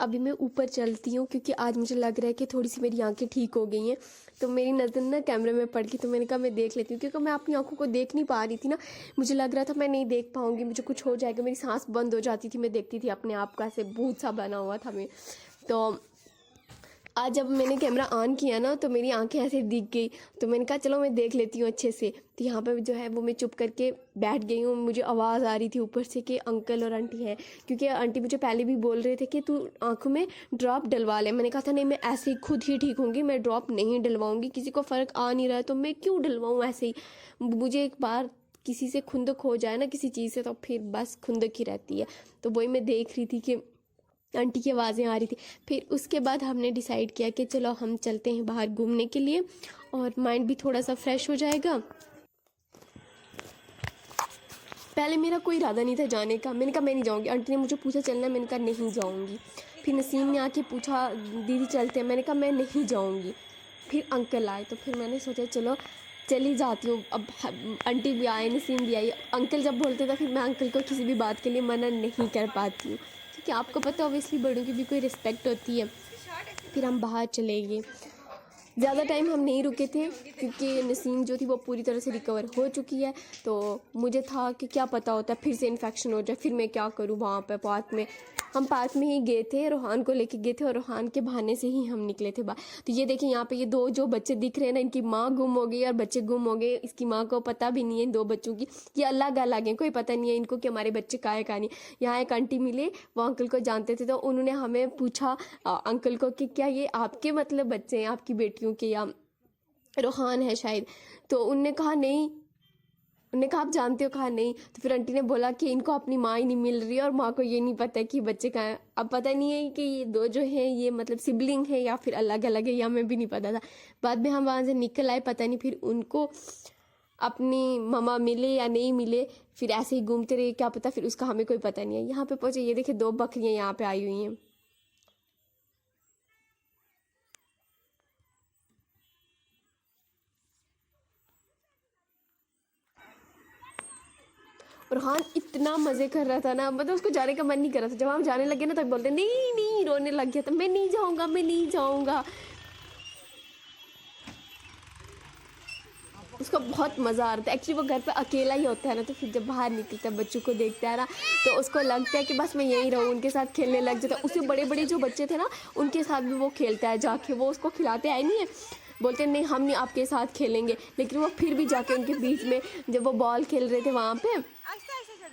अभी मैं ऊपर चलती हूँ क्योंकि आज मुझे लग रहा है कि थोड़ी सी मेरी आंखें ठीक हो गई हैं। तो मेरी नज़र ना कैमरे में पड़ गई, तो मैंने कहा मैं देख लेती हूँ, क्योंकि मैं अपनी आंखों को देख नहीं पा रही थी ना। मुझे लग रहा था मैं नहीं देख पाऊँगी, मुझे कुछ हो जाएगा, मेरी सांस बंद हो जाती थी। मैं देखती थी अपने आप को, ऐसे भूत सा बना हुआ था मैं। तो आज जब मैंने कैमरा ऑन किया ना तो मेरी आंखें ऐसे दिख गई, तो मैंने कहा चलो मैं देख लेती हूँ अच्छे से। तो यहाँ पर जो है वो मैं चुप करके बैठ गई हूँ। मुझे आवाज़ आ रही थी ऊपर से कि अंकल और आंटी हैं, क्योंकि आंटी मुझे पहले भी बोल रहे थे कि तू आंखों में ड्रॉप डलवा ले। मैंने कहा था नहीं, मैं ऐसे ही खुद ही ठीक होंगी, मैं ड्रॉप नहीं डलवाऊँगी, किसी को फ़र्क आ नहीं रहा है तो मैं क्यों डलवाऊँ ऐसे ही। मुझे एक बार किसी से खुंदक हो जाए ना किसी चीज़ से, तो फिर बस खुंदक ही रहती है। तो वही मैं देख रही थी कि आंटी की आवाज़ें आ रही थी। फिर उसके बाद हमने डिसाइड किया कि चलो हम चलते हैं बाहर घूमने के लिए, और माइंड भी थोड़ा सा फ्रेश हो जाएगा। पहले मेरा कोई इरादा नहीं था जाने का, मैंने कहा मैं नहीं जाऊंगी। आंटी ने मुझे पूछा चलना है, मैंने कहा नहीं जाऊंगी। फिर नसीम ने आके पूछा दीदी चलते हैं, मैंने कहा मैं नहीं जाऊंगी। फिर अंकल आए, तो फिर मैंने सोचा चलो चली जाती हूँ। अब आंटी भी आए, नसीम भी आई। अंकल जब बोलते थे फिर मैं अंकल को किसी भी बात के लिए मना नहीं कर पाती हूँ, क्योंकि आपको पता ऑब्वियसली बड़ों की भी कोई रिस्पेक्ट होती है। फिर हम बाहर चले गए। ज़्यादा टाइम हम नहीं रुके थे क्योंकि नसीम जो थी वो पूरी तरह से रिकवर हो चुकी है। तो मुझे था कि क्या पता होता है फिर से इन्फेक्शन हो जाए, फिर मैं क्या करूँ वहाँ पर पार्क में। हम पार्क में ही गए थे, रोहान को लेके गए थे, और रोहान के बहाने से ही हम निकले थे बाहर। तो ये देखिए यहाँ पे ये दो जो बच्चे दिख रहे हैं ना, इनकी माँ गुम हो गई और बच्चे गुम हो गए। इसकी माँ को पता भी नहीं है इन दो बच्चों की, ये अलग अलग हैं, कोई पता नहीं है इनको कि हमारे बच्चे का है का नहीं। यहाँ एक आंटी मिले, वो अंकल को जानते थे, तो उन्होंने हमें पूछा अंकल को कि क्या ये आपके मतलब बच्चे हैं, आपकी बेटियों के, या रोहान है शायद। तो उनने कहा नहीं, उन्होंने कहा आप जानते हो, कहा नहीं। तो फिर आंटी ने बोला कि इनको अपनी माँ ही नहीं मिल रही है और माँ को ये नहीं पता है कि बच्चे कहाँ हैं। अब पता नहीं है कि ये दो जो हैं ये मतलब सिबलिंग है या फिर अलग अलग है, या हमें भी नहीं पता था। बाद में हम वहाँ से निकल आए, पता नहीं फिर उनको अपनी मामा मिले या नहीं मिले, फिर ऐसे ही घूमते रहे, क्या पता, फिर उसका हमें कोई पता नहीं है। यहाँ पे पहुँचे, ये देखिए दो बकरियाँ यहाँ पे आई हुई हैं। और हाँ इतना मज़े कर रहा था ना, मतलब उसको जाने का मन नहीं कर रहा था। जब हम जाने लगे ना तब बोलते नहीं नहीं, रोने लग गया था, मैं नहीं जाऊँगा, मैं नहीं जाऊँगा। उसको बहुत मज़ा आ रहा था। एक्चुअली वो घर पे अकेला ही होता है ना, तो फिर जब बाहर निकलता है बच्चों को देखता है ना, तो उसको लगता है कि बस मैं यहीं रहूँ, उनके साथ खेलने लग जाता है। उससे बड़े बड़े जो बच्चे थे ना उनके साथ भी वो खेलता है जाके, वो उसको खिलाते आए नहीं है, बोलते नहीं हम नहीं आपके साथ खेलेंगे, लेकिन वो फिर भी जाके उनके बीच में, जब वो बॉल खेल रहे थे वहाँ पे,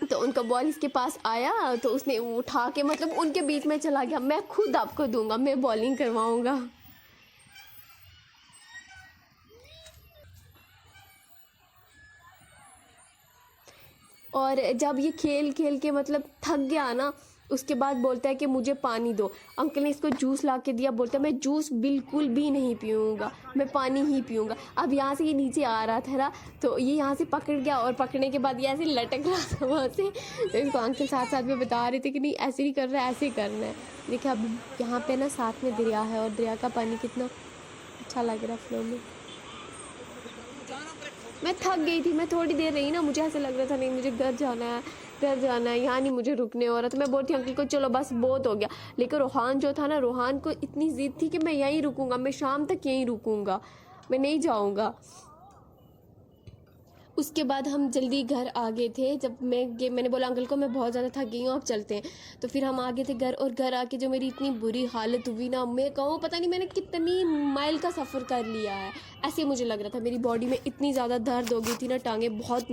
तो उनका बॉल इसके पास आया तो उसने उठा के मतलब उनके बीच में चला गया, मैं खुद आपको दूंगा, मैं बॉलिंग करवाऊंगा। और जब ये खेल खेल के मतलब थक गया ना, उसके बाद बोलता है कि मुझे पानी दो। अंकल ने इसको जूस ला के दिया, बोलता है मैं जूस बिल्कुल भी नहीं पीऊँगा, मैं पानी ही पीऊँगा। अब यहाँ से ये नीचे आ रहा था ना, तो ये यहाँ से पकड़ गया, और पकड़ने के बाद ये ऐसे लटक रहा था वहाँ से। तो इसको अंकल साथ साथ में बता रहे थे कि नहीं ऐसे नहीं करना है, ऐसे ही करना है। देखिए अब यहाँ पे ना साथ में दरिया है, और दरिया का पानी कितना अच्छा लग रहा है फ्लो में। मैं थक गई थी, मैं थोड़ी देर रही ना, मुझे ऐसे लग रहा था नहीं मुझे घर जाना है, घर जाना है, यहाँ नहीं मुझे रुकने हो रहा था। मैं बोलती अंकल को चलो बस बहुत हो गया, लेकिन रोहान जो था ना, रोहान को इतनी ज़िद थी कि मैं यहीं रुकूंगा, मैं शाम तक यहीं रुकूंगा, मैं नहीं जाऊंगा। उसके बाद हम जल्दी घर आ गए थे। जब मैंने बोला अंकल को मैं बहुत ज़्यादा थक गई हूँ, आप चलते हैं। तो फिर हम आ गए थे घर, और घर आके जो मेरी इतनी बुरी हालत हुई ना, मैं कहूँ पता नहीं मैंने कितनी माइल का सफ़र कर लिया है, ऐसे मुझे लग रहा था। मेरी बॉडी में इतनी ज़्यादा दर्द हो गई थी ना, टांगें बहुत